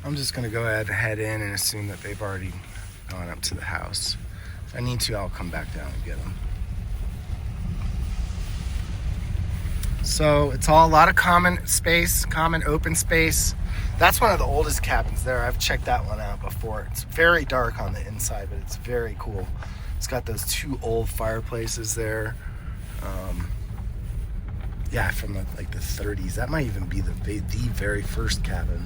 I'm just gonna go ahead and head in and assume that they've already gone up to the house. If I need to, I'll come back down and get them. So it's all a lot of common space, common open space. That's one of the oldest cabins there. I've checked that one out before. It's very dark on the inside, but it's very cool. It's got those two old fireplaces there. Yeah, from the 30s. That might even be the very first cabin.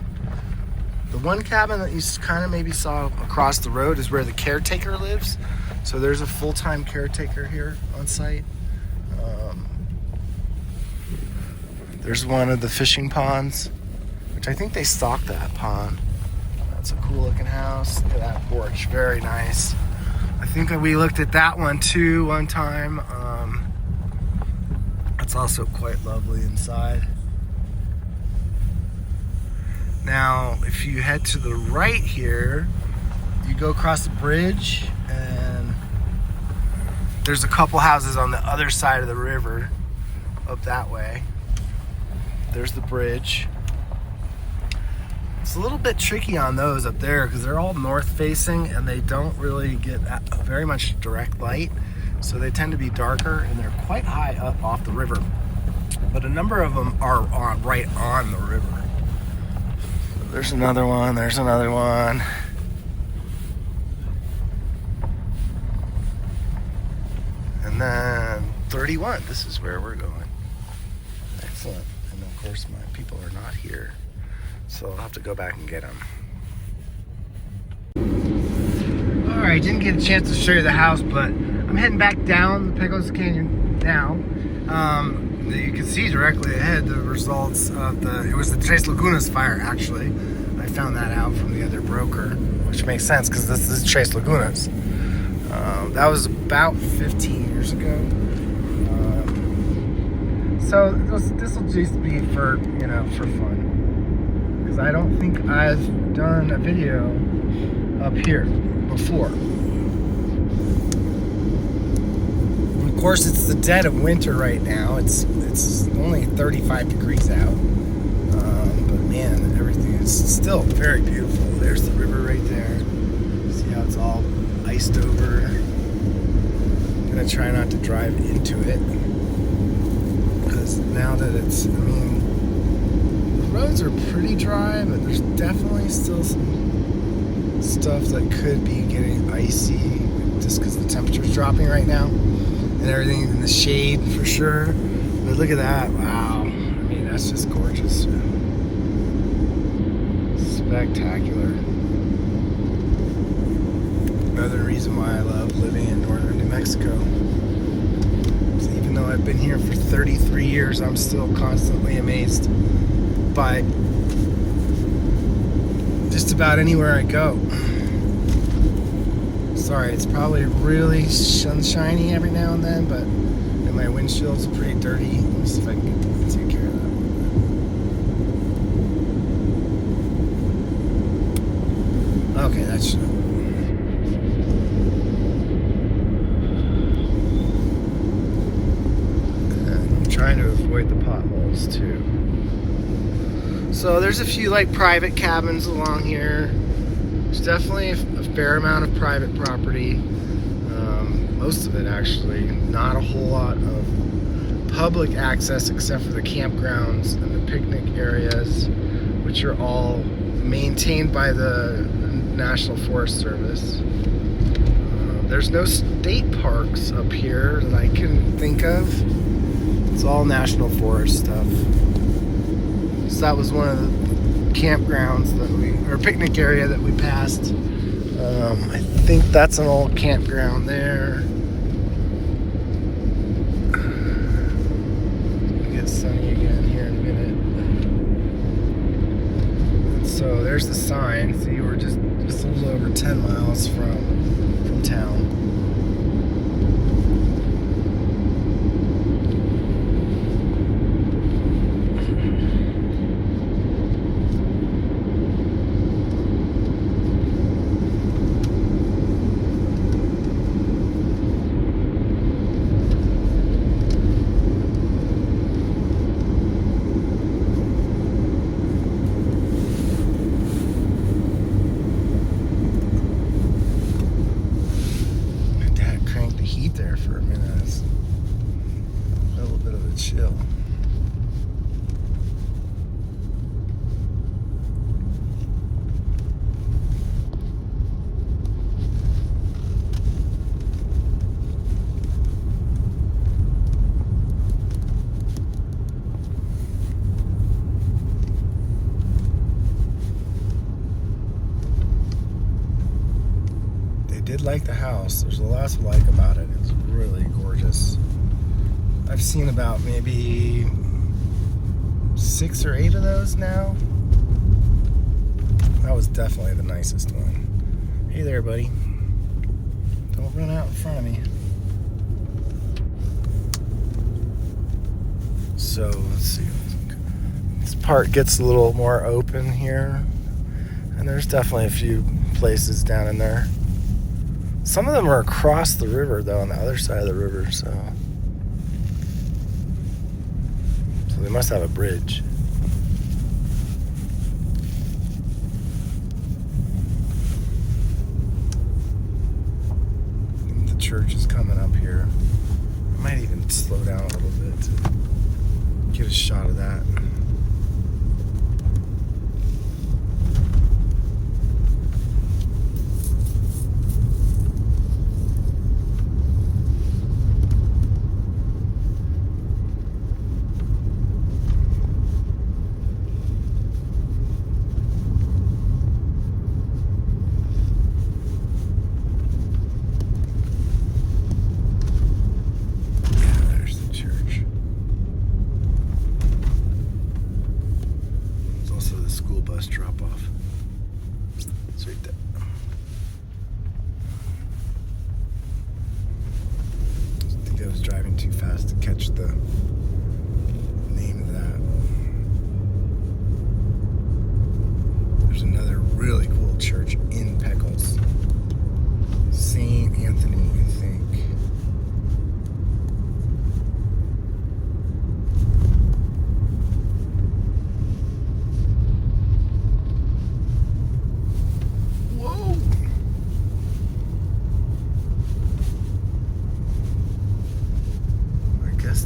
The one cabin that you kind of maybe saw across the road is where the caretaker lives. So there's a full-time caretaker here on site. There's one of the fishing ponds, which I think they stocked that pond. That's a cool looking house. Look at that porch, very nice. I think we looked at that one too one time. It's also quite lovely inside. Now, if you head to the right here, you go across the bridge and there's a couple houses on the other side of the river up that way. There's the bridge. It's a little bit tricky on those up there because they're all north facing and they don't really get very much direct light. So they tend to be darker and they're quite high up off the river. But a number of them are right on the river. So there's another one, there's another one. And then 31, this is where we're going. Excellent. And of course my people are not here. So I'll have to go back and get them. Alright, didn't get a chance to show you the house, but I'm heading back down the Pecos Canyon now. You can see directly ahead the results of it was the Tres Lagunas fire, actually. I found that out from the other broker, which makes sense because this is Tres Lagunas. That was about 15 years ago. So this will just be for fun. Because I don't think I've done a video up here before. Of course, it's the dead of winter right now. It's only 35 degrees out. But man, everything is still very beautiful. There's the river right there. See how it's all iced over. I'm gonna try not to drive into it. Because now that the roads are pretty dry, but there's definitely still some stuff that could be getting icy just because the temperature's dropping right now. And everything's in the shade for sure. But look at that. Wow. That's just gorgeous. Spectacular. Another reason why I love living in northern New Mexico. Even though I've been here for 33 years, I'm still constantly amazed by just about anywhere I go. Sorry, it's probably really sunshiny every now and then, and my windshield's pretty dirty. Let me see if I can take care of that. Okay, that should. And I'm trying to avoid the potholes too. So there's a few private cabins along here. There's definitely a fair amount of private property. Most of it actually. Not a whole lot of public access except for the campgrounds and the picnic areas, which are all maintained by the National Forest Service. There's no state parks up here that I can think of. It's all National Forest stuff. So that was one of the campgrounds or picnic area that we passed. I think that's an old campground there. It'll get sunny again here in a minute. And so there's the sign. See, we're just a little over 10 miles from town. hill. Did like the house. There's a lot to like about it. It's really gorgeous. I've seen about maybe 6 or 8 of those now. That was definitely the nicest one. Hey there, buddy. Don't run out in front of me. So let's see. This part gets a little more open here, and there's definitely a few places down in there. Some of them are across the river, though, on the other side of the river, so they must have a bridge. The church is coming up here. I might even slow down a little bit to get a shot of that. Drop off. It's right there. I think I was driving too fast to catch the name of that. There's another really cool church in Pecos. St. Anthony, I think.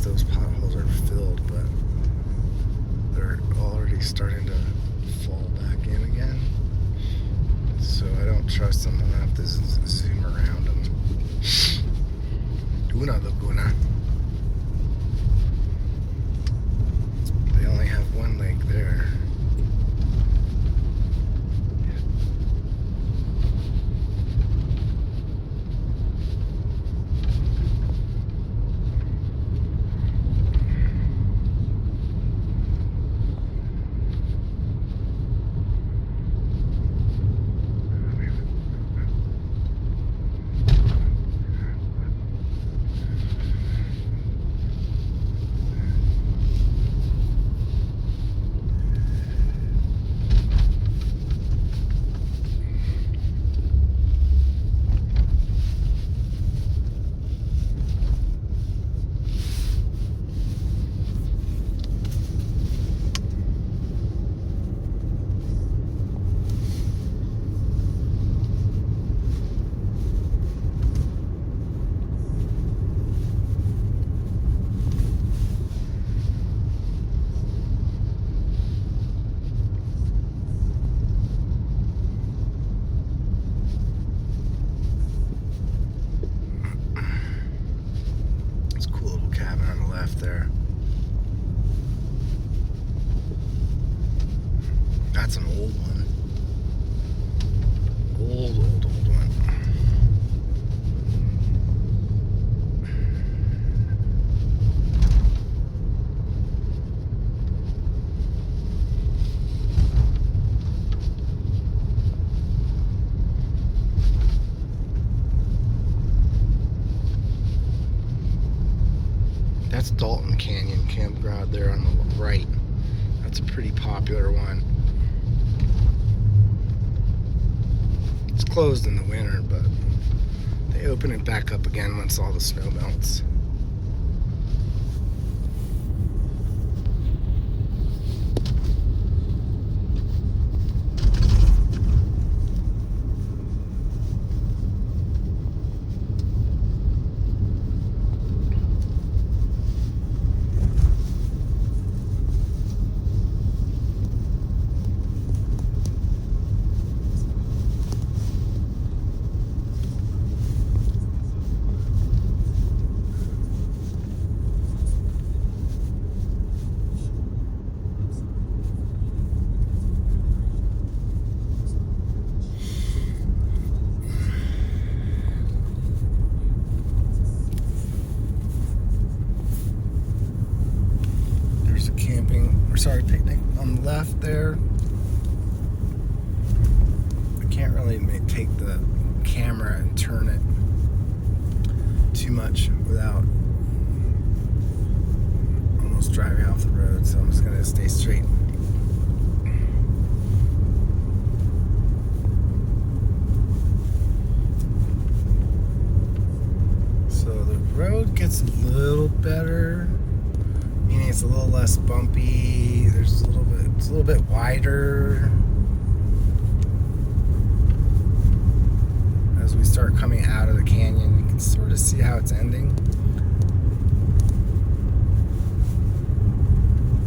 Those potholes are filled, but they're already starting to fall back in again. So I don't trust them. I'm gonna have to zoom around them. Una Laguna. They only have one lake there. There. That's an old one. Old one. That's Dalton Canyon Campground there on the right. That's a pretty popular one. It's closed in the winter, but they open it back up again once all the snow melts. there. I can't really take the camera and turn it too much without almost driving off the road, so I'm just going to stay straight. So the road gets a little better, meaning it's a little less bumpy. It's a little bit wider as we start coming out of the canyon. You can sort of see how it's ending.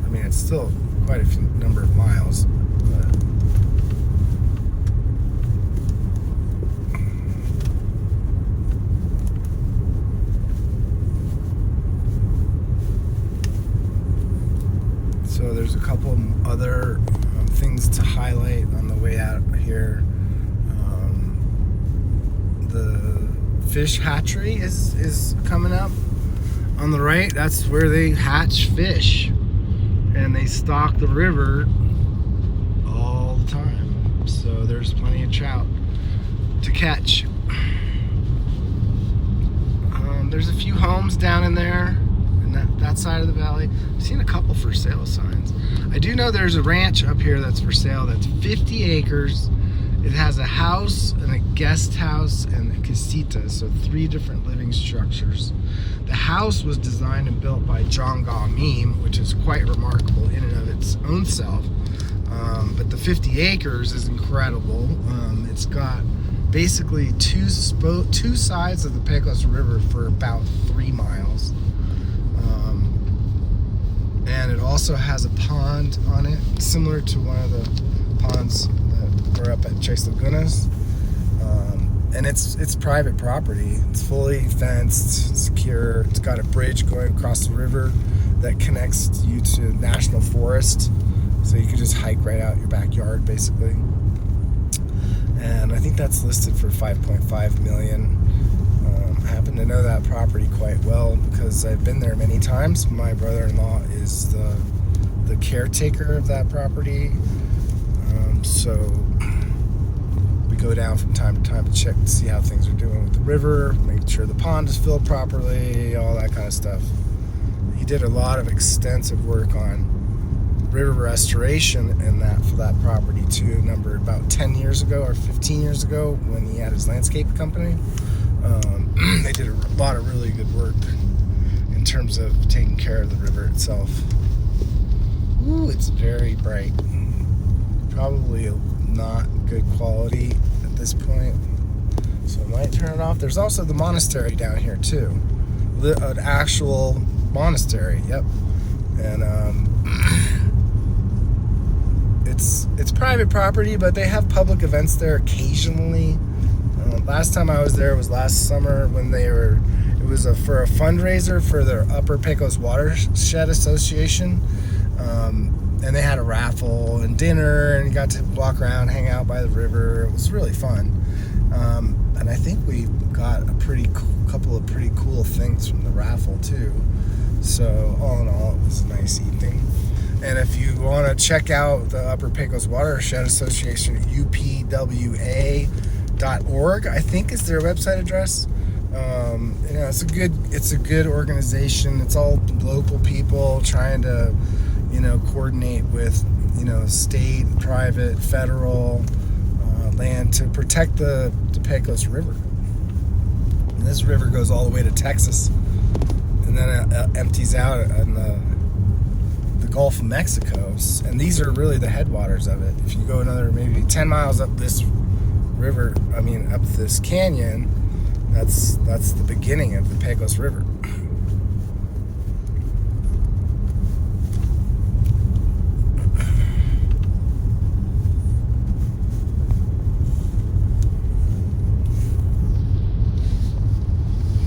I mean, it's still quite a few number of miles, but so there's a couple other things to highlight on the way out here. The fish hatchery is coming up on the right. That's where they hatch fish, and they stock the river all the time. So there's plenty of trout to catch. There's a few homes down in there in that side of the valley. I've seen a couple for sale signs. I do know there's a ranch up here that's for sale that's 50 acres. It has a house and a guest house and a casita, so 3 different living structures. The house was designed and built by John Gaumim, which is quite remarkable in and of its own self. But the 50 acres is incredible. It's got basically two sides of the Pecos River for about 3 miles. And it also has a pond on it, similar to one of the ponds that were up at Tres Lagunas. And it's private property. It's fully fenced, secure. It's got a bridge going across the river that connects you to National Forest. So you can just hike right out your backyard, basically. And I think that's listed for $5.5 million. I happen to know that property quite well because I've been there many times. My brother-in-law is the caretaker of that property. So we go down from time to time to check to see how things are doing with the river, make sure the pond is filled properly, all that kind of stuff. He did a lot of extensive work on river restoration and that for that property too, about 10 years ago or 15 years ago when he had his landscape company. They did a lot of really good work in terms of taking care of the river itself. Ooh, it's very bright. Probably not good quality at this point, so I might turn it off. There's also the monastery down here too, an actual monastery. Yep. And it's private property, but they have public events there occasionally. Last time I was there was last summer when it was for a fundraiser for their Upper Pecos Watershed Association. And they had a raffle and dinner, and you got to walk around, hang out by the river. It was really fun. And I think we got a couple of pretty cool things from the raffle too. So all in all, it was a nice evening. And if you want to check out the Upper Pecos Watershed Association, upwa.org, I think is their website address. It's a good organization. It's all local people trying to coordinate with, state, private, federal land to protect the Pecos River. And this river goes all the way to Texas, and then it empties out in the Gulf of Mexico. And these are really the headwaters of it. If you go another maybe 10 miles up this river, up this canyon, that's the beginning of the Pecos River.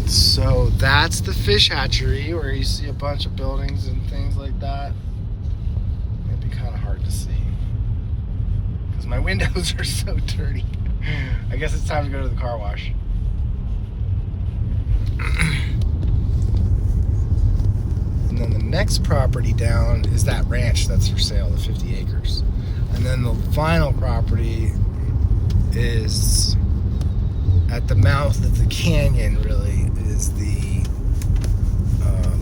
So that's the fish hatchery where you see a bunch of buildings and things like that. It'd be kind of hard to see because my windows are so dirty. I guess it's time to go to the car wash. And then the next property down is that ranch that's for sale, the 50 acres. And then the final property is at the mouth of the canyon, really, is the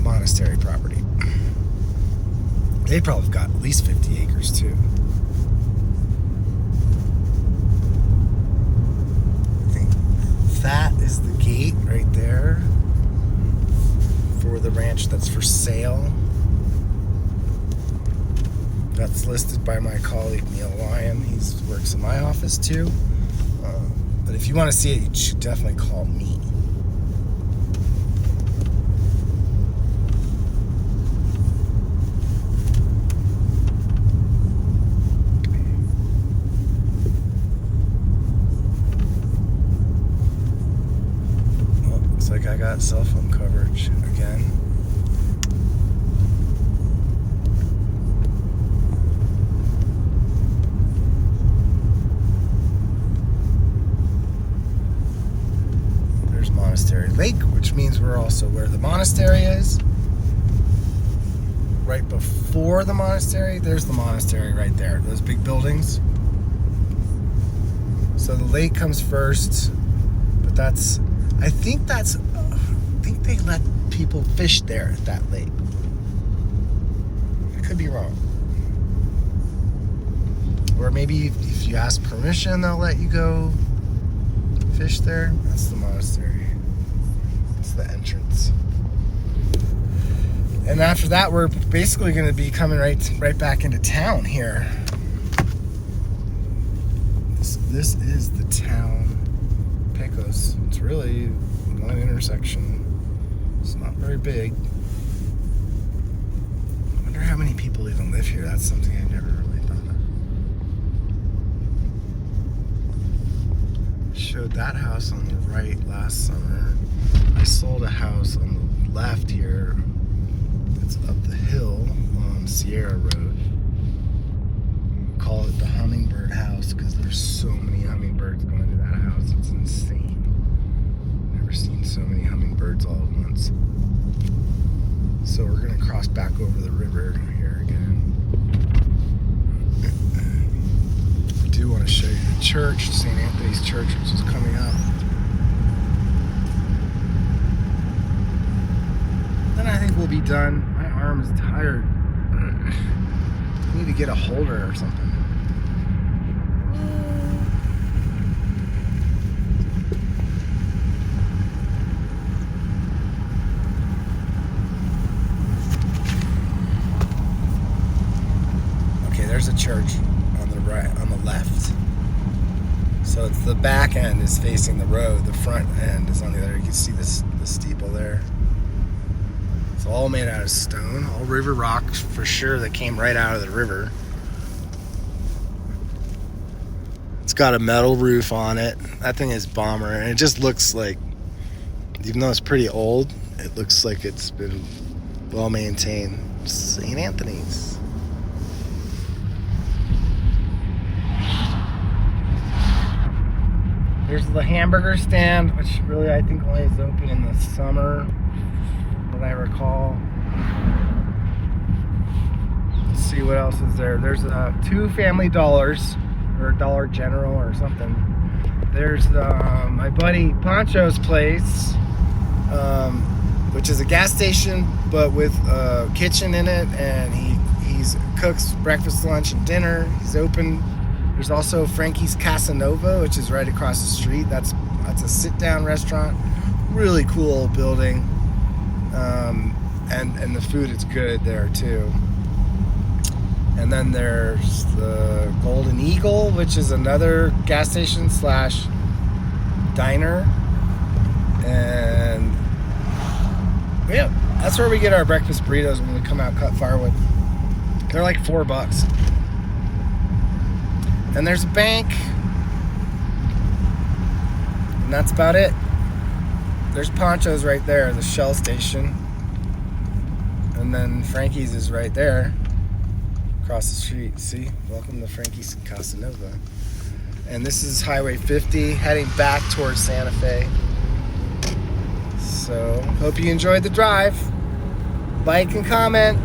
monastery property. They probably have got at least 50 acres too. I think that is the gate right there for the ranch that's for sale. That's listed by my colleague Neil Lyon. He works in my office too. But if you want to see it, you should definitely call me. Well, looks like I got cell phone coverage again. Monastery Lake, which means we're also where the monastery is. Right before the monastery, there's the monastery right there. Those big buildings. So the lake comes first, but I think they let people fish there at that lake. I could be wrong. Or maybe if you ask permission, they'll let you go fish there. That's the monastery. That's the entrance. And after that, we're basically going to be coming right back into town here. This is the town, Pecos. It's really one intersection. It's not very big. I wonder how many people even live here. That's something I've never really thought of. Showed that house on the right last summer. I sold a house on the left here. It's up the hill on Sierra Road. Call it the hummingbird house because there's so many hummingbirds going to that house. It's insane. Never seen so many hummingbirds all at once. So we're gonna cross back over the river here again. I do want to show you the church, St. Anthony's Church, which is coming up. Then I think we'll be done. My arm is tired. I need to get a holder or something. Okay, there's a church on the right, on the left. So it's the back end is facing the road. The front end is on the other. You can see the steeple there. It's all made out of stone, all river rock for sure that came right out of the river. It's got a metal roof on it. That thing is bomber, and it just looks like, even though it's pretty old, it looks like it's been well maintained. St. Anthony's. There's the hamburger stand, which really I think only is open in the summer, what I recall. Let's see what else is there. There's two Family Dollars, or Dollar General or something. There's my buddy Pancho's place, which is a gas station but with a kitchen in it, and he cooks breakfast, lunch, and dinner. He's open. There's also Frankie's Casanova, which is right across the street. That's a sit-down restaurant. Really cool building. And the food is good there too. And then there's the Golden Eagle, which is another gas station / diner. And yeah, that's where we get our breakfast burritos when we come out cut firewood. They're like $4. And there's a bank. And that's about it. There's Poncho's right there, the Shell station. And then Frankie's is right there, across the street. See? Welcome to Frankie's Casanova. And this is Highway 50, heading back towards Santa Fe. So, hope you enjoyed the drive. Like and comment.